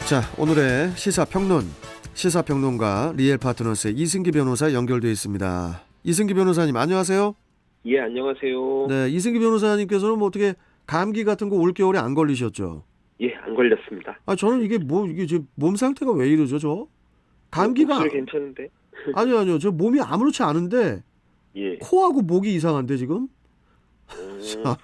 자, 오늘의 시사평론가 리얼파트너스의 이승기 변호사 연결되어 있습니다. 이승기 변호사님 안녕하세요. 예, 안녕하세요. 네, 이승기 변호사님께서는 뭐 어떻게 감기 같은 거 올겨울에 안 걸리셨죠? 예, 안 걸렸습니다. 아, 저는 이게 제 몸 상태가 왜 이러죠, 저? 감기가 목소리 괜찮은데? 아니요, 저 몸이 아무렇지 않은데 예. 코하고 목이 이상한데 지금? 참,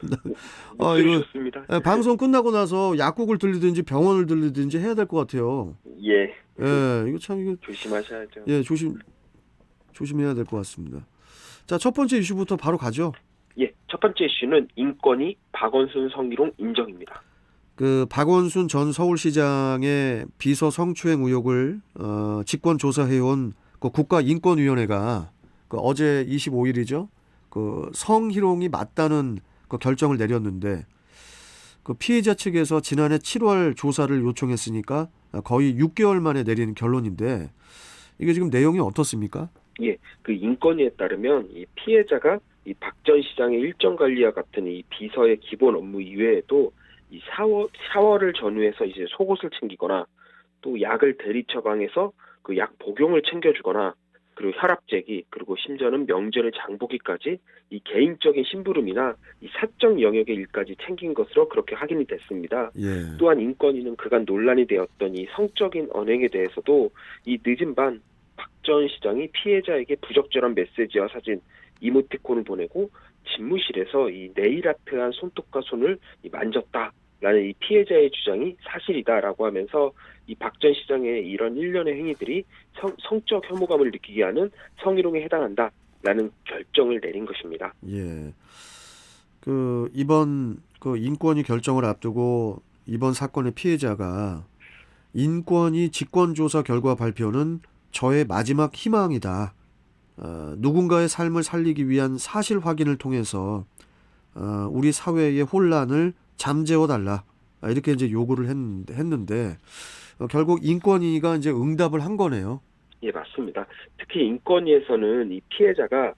목소리 이거 좋습니다. 방송 끝나고 나서 약국을 들리든지 병원을 들리든지 해야 될 것 같아요. 예. 예, 이거 참 이거 조심하셔야죠. 예, 조심해야 될 것 같습니다. 자, 첫 번째 이슈부터 바로 가죠. 예, 첫 번째 이슈는 인권위 박원순 성희롱 인정입니다. 그 박원순 전 서울시장의 비서 성추행 의혹을 직권 조사해온 그 국가인권위원회가 그 어제 25일이죠. 그 성희롱이 맞다는 그 결정을 내렸는데 그 피해자 측에서 지난해 7월 조사를 요청했으니까 거의 6개월 만에 내리는 결론인데 이게 지금 내용이 어떻습니까? 예, 그 인권위에 따르면 이 피해자가 이 박 전 시장의 일정 관리와 같은 이 비서의 기본 업무 이외에도 이 샤워를 전후해서 이제 속옷을 챙기거나 또 약을 대리 처방해서 그 약 복용을 챙겨주거나 그리고 혈압재기 그리고 심지어는 명절의 장보기까지 이 개인적인 심부름이나 이 사적 영역의 일까지 챙긴 것으로 그렇게 확인이 됐습니다. 예. 또한 인권위는 그간 논란이 되었던 이 성적인 언행에 대해서도 이 늦은 밤 박 전 시장이 피해자에게 부적절한 메시지와 사진, 이모티콘을 보내고 집무실에서 이 네일아트한 손톱과 손을 만졌다라는 이 피해자의 주장이 사실이다라고 하면서 이 박 전 시장의 이런 일련의 행위들이 성적 혐오감을 느끼게 하는 성희롱에 해당한다라는 결정을 내린 것입니다. 예. 그 이번 그 인권위 결정을 앞두고 이번 사건의 피해자가 인권위 직권조사 결과 발표는 저의 마지막 희망이다. 누군가의 삶을 살리기 위한 사실 확인을 통해서 우리 사회의 혼란을 잠재워달라. 이렇게 이제 요구를 했는데 결국 인권위가 이제 응답을 한 거네요. 예, 맞습니다. 특히 인권위에서는 이 피해자가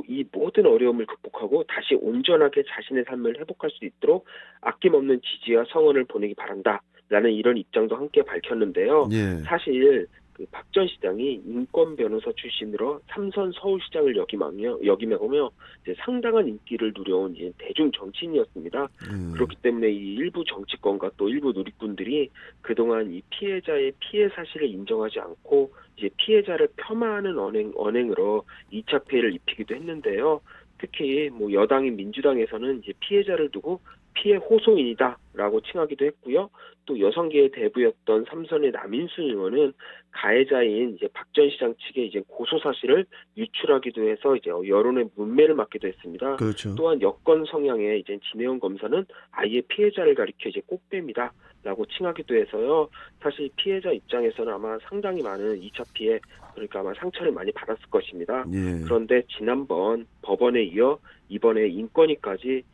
이 모든 어려움을 극복하고 다시 온전하게 자신의 삶을 회복할 수 있도록 아낌없는 지지와 성원을 보내기 바란다라는 이런 입장도 함께 밝혔는데요. 예. 사실 그 박 전 시장이 인권 변호사 출신으로 3선 서울시장을 역임하며 이제 상당한 인기를 누려온 이제 대중 정치인이었습니다. 그렇기 때문에 이 일부 정치권과 또 일부 누리꾼들이 그동안 이 피해자의 피해 사실을 인정하지 않고 이제 피해자를 폄하하는 언행으로 2차 피해를 입히기도 했는데요. 특히 뭐 여당인 민주당에서는 이제 피해자를 두고 피해 호소인이다라고 칭하기도 했고요. 또 여성계의 대부였던 삼선의 남인순 의원은 가해자인 이제 박 전 시장 측의 이제 고소 사실을 유출하기도 해서 이제 여론의 문매를 맞기도 했습니다. 그렇죠. 또한 여권 성향의 이제 진혜원 검사는 아예 피해자를 가리켜 이제 꽃뱀이다라고 칭하기도 해서요. 사실 피해자 입장에서는 아마 상당히 많은 2차 피해 그러니까 아마 상처를 많이 받았을 것입니다. 예. 그런데 지난번 법원에 이어 이번에 인권위까지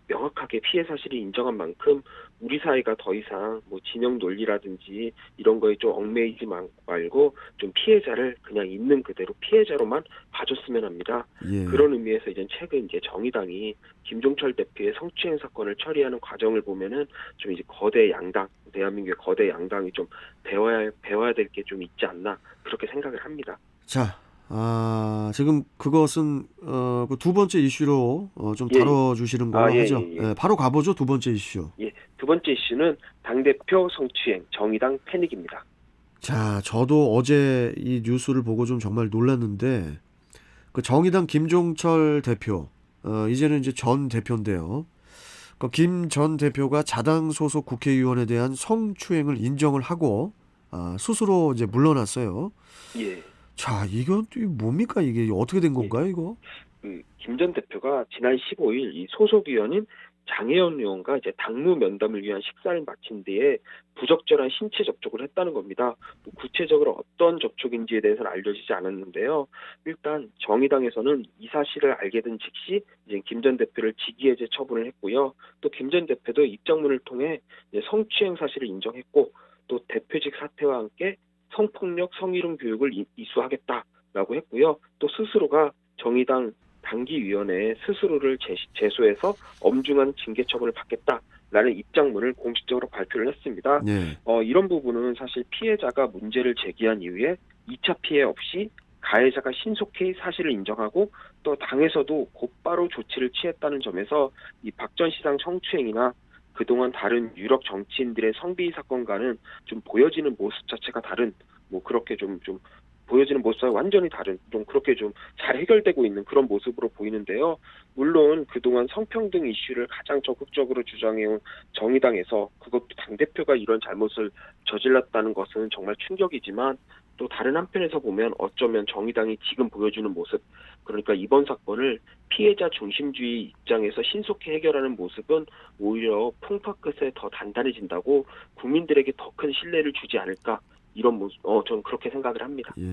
명확하게 피해 사실이 인정한 만큼 우리 사회가 더 이상 뭐 진영 논리라든지 이런 거에 좀 얽매이지 말고 좀 피해자를 그냥 있는 그대로 피해자로만 봐줬으면 합니다. 예. 그런 의미에서 이제 최근 이제 정의당이 김종철 대표의 성추행 사건을 처리하는 과정을 보면은 좀 이제 거대 양당 대한민국의 거대 양당이 좀 배워야 될 게 좀 있지 않나 그렇게 생각을 합니다. 자, 지금 그것은 그 두 번째 이슈로 좀 예. 다뤄주시는 걸로 예, 하죠. 예, 예. 바로 가보죠. 두 번째 이슈. 예, 두 번째 이슈는 당대표 성추행 정의당 패닉입니다. 자, 저도 어제 이 뉴스를 보고 좀 정말 놀랐는데 그 정의당 김종철 대표, 이제는 이제 전 대표인데요. 그 김 전 대표가 자당 소속 국회의원에 대한 성추행을 인정을 하고 스스로 이제 물러났어요. 예. 자, 이건 또 뭡니까 이게 어떻게 된 건가요 이거? 김 전 대표가 지난 15일 이 소속 의원인 장혜연 의원과 이제 당무 면담을 위한 식사를 마친 뒤에 부적절한 신체 접촉을 했다는 겁니다. 구체적으로 어떤 접촉인지에 대해서는 알려지지 않았는데요. 일단 정의당에서는 이 사실을 알게 된 즉시 이제 김 전 대표를 직위해제 처분을 했고요. 또 김 전 대표도 입장문을 통해 이제 성추행 사실을 인정했고 또 대표직 사퇴와 함께 성폭력, 성희롱 교육을 이수하겠다라고 했고요. 또 스스로가 정의당 당기위원회에 스스로를 제소해서 엄중한 징계 처분을 받겠다 라는 입장문을 공식적으로 발표를 했습니다. 예. 이런 부분은 사실 피해자가 문제를 제기한 이후에 2차 피해 없이 가해자가 신속히 사실을 인정하고 또 당에서도 곧바로 조치를 취했다는 점에서 이 박 전 시장 성추행이나 그동안 다른 유력 정치인들의 성비위 사건과는 좀 보여지는 모습 자체가 다른, 뭐 그렇게 좀 보여지는 모습과 완전히 다른, 좀 그렇게 좀 잘 해결되고 있는 그런 모습으로 보이는데요. 물론 그동안 성평등 이슈를 가장 적극적으로 주장해온 정의당에서 그것도 당대표가 이런 잘못을 저질렀다는 것은 정말 충격이지만, 또 다른 한편에서 보면 어쩌면 정의당이 지금 보여주는 모습, 그러니까 이번 사건을 피해자 중심주의 입장에서 신속히 해결하는 모습은 오히려 풍파 끝에 더 단단해진다고, 국민들에게 더 큰 신뢰를 주지 않을까, 이런 모습, 저는 그렇게 생각을 합니다. 예.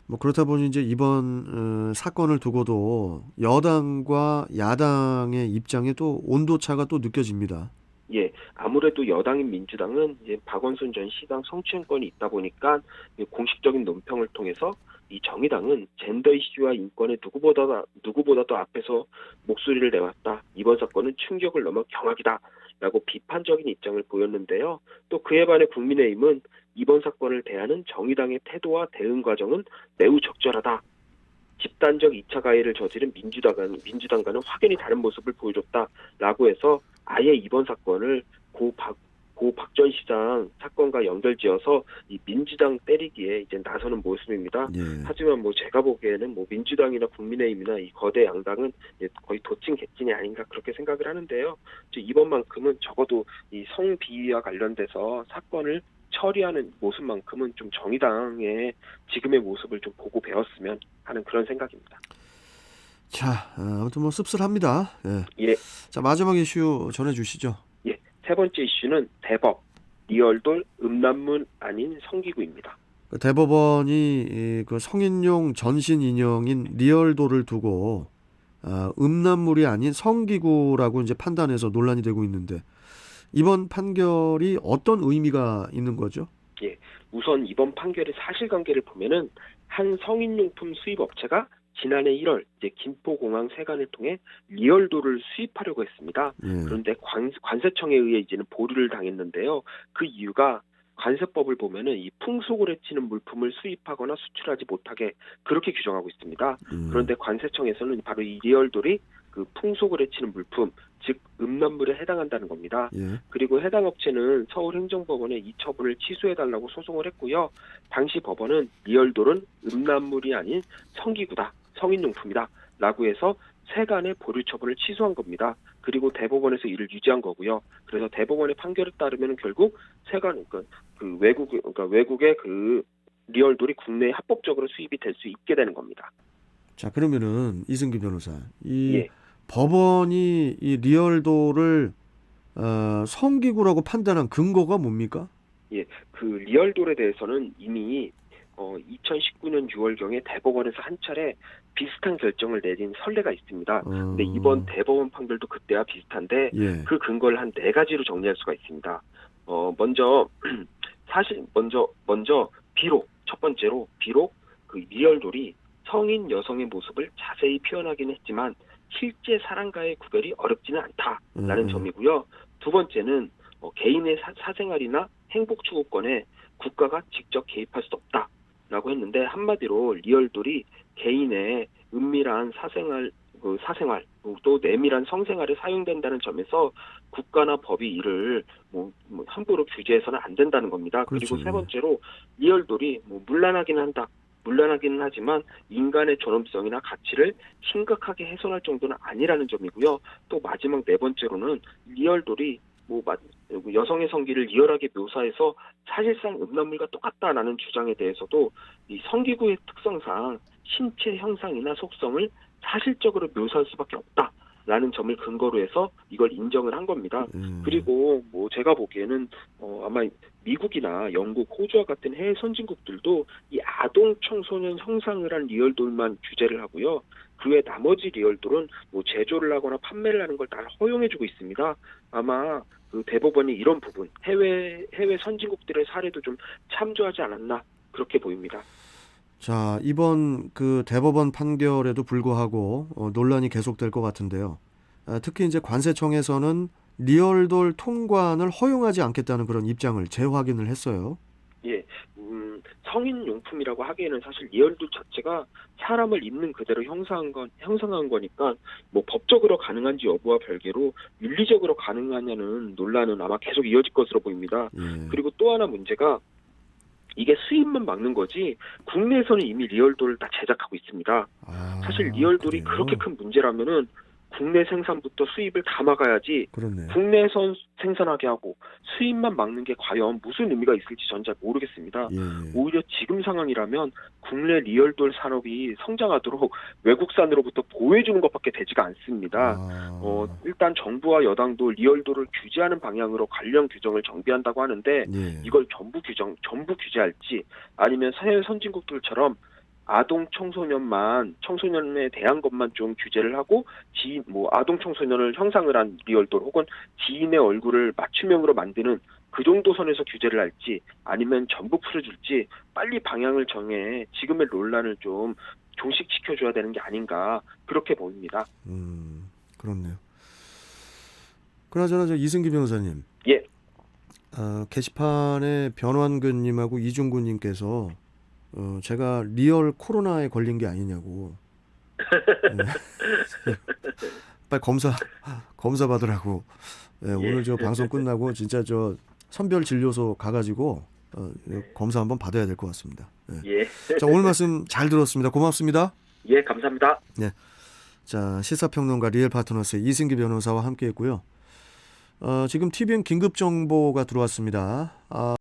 뭐 그렇다 보니 이제 이번 사건을 두고도 여당과 야당의 입장에 또 온도차가 또 느껴집니다. 예, 아무래도 여당인 민주당은 이제 박원순 전 시장 성추행권이 있다 보니까 공식적인 논평을 통해서, 이 정의당은 젠더 이슈와 인권에 누구보다도 앞에서 목소리를 내왔다. 이번 사건은 충격을 넘어 경악이다라고 비판적인 입장을 보였는데요. 또 그에 반해 국민의힘은 이번 사건을 대하는 정의당의 태도와 대응 과정은 매우 적절하다. 집단적 2차 가해를 저지른 민주당과는 확연히 다른 모습을 보여줬다라고 해서 아예 이번 사건을 고 박 전 시장 사건과 연결지어서 이 민주당 때리기에 이제 나서는 모습입니다. 예. 하지만 뭐 제가 보기에는 뭐 민주당이나 국민의힘이나 이 거대 양당은 이제 거의 도찐 개찐이 아닌가 그렇게 생각을 하는데요. 이제 이번만큼은 적어도 이 성비위와 관련돼서 사건을 처리하는 모습만큼은 좀 정의당의 지금의 모습을 좀 보고 배웠으면 하는 그런 생각입니다. 자, 아무튼 뭐 씁쓸합니다. 예. 예, 자, 마지막 이슈 전해주시죠. 예. 세 번째 이슈는 대법, 리얼돌, 음란물 아닌 성기구입니다. 그 대법원이 그 성인용 전신 인형인 리얼도를 두고 음란물이 아닌 성기구라고 이제 판단해서 논란이 되고 있는데, 이번 판결이 어떤 의미가 있는 거죠? 예, 우선 이번 판결의 사실관계를 보면은 한 성인용품 수입 업체가 지난해 1월 이제 김포공항 세관을 통해 리얼도를 수입하려고 했습니다. 예. 그런데 관세청에 의해 이제는 보류를 당했는데요. 그 이유가 관세법을 보면은 이 풍속을 해치는 물품을 수입하거나 수출하지 못하게 그렇게 규정하고 있습니다. 그런데 관세청에서는 바로 이 리얼돌이 그 풍속을 해치는 물품, 즉 음란물에 해당한다는 겁니다. 예. 그리고 해당 업체는 서울행정법원에 이 처분을 취소해달라고 소송을 했고요. 당시 법원은 리얼돌은 음란물이 아닌 성기구다, 성인용품이다 라고 해서 세간의 보류 처분을 취소한 겁니다. 그리고 대법원에서 이를 유지한 거고요. 그래서 대법원의 판결에 따르면 결국 세관, 그러니까 외국의 그 리얼돌이 국내에 합법적으로 수입이 될 수 있게 되는 겁니다. 자, 그러면은 이승기 변호사, 이 예. 법원이 이 리얼도를 성기구라고 판단한 근거가 뭡니까? 예, 그 리얼돌에 대해서는 이미 2019년 6월경에 대법원에서 한 차례 비슷한 결정을 내린 선례가 있습니다. 근데 이번 대법원 판결도 그때와 비슷한데 예. 그 근거를 한 4가지로 정리할 수가 있습니다. 먼저 비록 첫 번째로 그 리얼돌이 성인 여성의 모습을 자세히 표현하긴 했지만 실제 사람과의 구별이 어렵지는 않다라는 점이고요. 두 번째는 개인의 사생활이나 행복 추구권에 국가가 직접 개입할 수 없다라고 했는데, 한마디로 리얼돌이 개인의 은밀한 사생활 또 내밀한 성생활에 사용된다는 점에서 국가나 법이 이를 함부로 규제해서는 안 된다는 겁니다. 그렇죠. 그리고 세 번째로 리얼돌이 물란하기는 하지만 인간의 존엄성이나 가치를 심각하게 훼손할 정도는 아니라는 점이고요. 또 마지막 네 번째로는 리얼돌이 여성의 성기를 리얼하게 묘사해서 사실상 음란물과 똑같다라는 주장에 대해서도 이 성기구의 특성상 신체 형상이나 속성을 사실적으로 묘사할 수밖에 없다라는 점을 근거로 해서 이걸 인정을 한 겁니다. 그리고 제가 보기에는 아마 미국이나 영국, 호주와 같은 해외 선진국들도 이 아동 청소년 형상을 한 리얼돌만 규제를 하고요. 그 외 나머지 리얼돌은 제조를 하거나 판매를 하는 걸 다 허용해주고 있습니다. 아마 그 대법원이 이런 부분, 해외 선진국들의 사례도 좀 참조하지 않았나 그렇게 보입니다. 자, 이번 그 대법원 판결에도 불구하고 논란이 계속될 것 같은데요. 특히 이제 관세청에서는 리얼돌 통관을 허용하지 않겠다는 그런 입장을 재확인을 했어요. 예, 성인 용품이라고 하기에는 사실 리얼돌 자체가 사람을 있는 그대로 형상한 거니까 뭐 법적으로 가능한지 여부와 별개로 윤리적으로 가능하냐는 논란은 아마 계속 이어질 것으로 보입니다. 예. 그리고 또 하나 문제가 이게 수입만 막는 거지 국내에서는 이미 리얼돌을 다 제작하고 있습니다. 아, 사실 리얼돌이 그래요? 그렇게 큰 문제라면은 국내 생산부터 수입을 다 막아야지 그렇네. 국내에선 생산하게 하고 수입만 막는 게 과연 무슨 의미가 있을지 전 잘 모르겠습니다. 예, 예. 오히려 지금 상황이라면 국내 리얼돌 산업이 성장하도록 외국산으로부터 보호해주는 것밖에 되지가 않습니다. 아, 일단 정부와 여당도 리얼돌을 규제하는 방향으로 관련 규정을 정비한다고 하는데 예. 이걸 전부 규제할지 아니면 해외 선진국들처럼 아동 청소년에 대한 것만 좀 규제를 하고 아동 청소년을 형상을 한 리얼돌 혹은 지인의 얼굴을 맞춤형으로 만드는 그 정도 선에서 규제를 할지 아니면 전부 풀어줄지 빨리 방향을 정해 지금의 논란을 좀 종식시켜줘야 되는 게 아닌가 그렇게 보입니다. 그렇네요. 그나저나 저 이승기 변호사님. 예. 게시판에 변환근님하고 이중구님께서 제가 리얼 코로나에 걸린 게 아니냐고. 네. 빨리 검사 받으라고. 네, 오늘 저 방송 끝나고 진짜 저 선별 진료소 가가지고 검사 한번 받아야 될 것 같습니다. 네. 예. 자, 오늘 말씀 잘 들었습니다. 고맙습니다. 예, 감사합니다. 네. 자, 시사평론가 리얼 파트너스의 이승기 변호사와 함께했고요. 지금 TVN 긴급 정보가 들어왔습니다.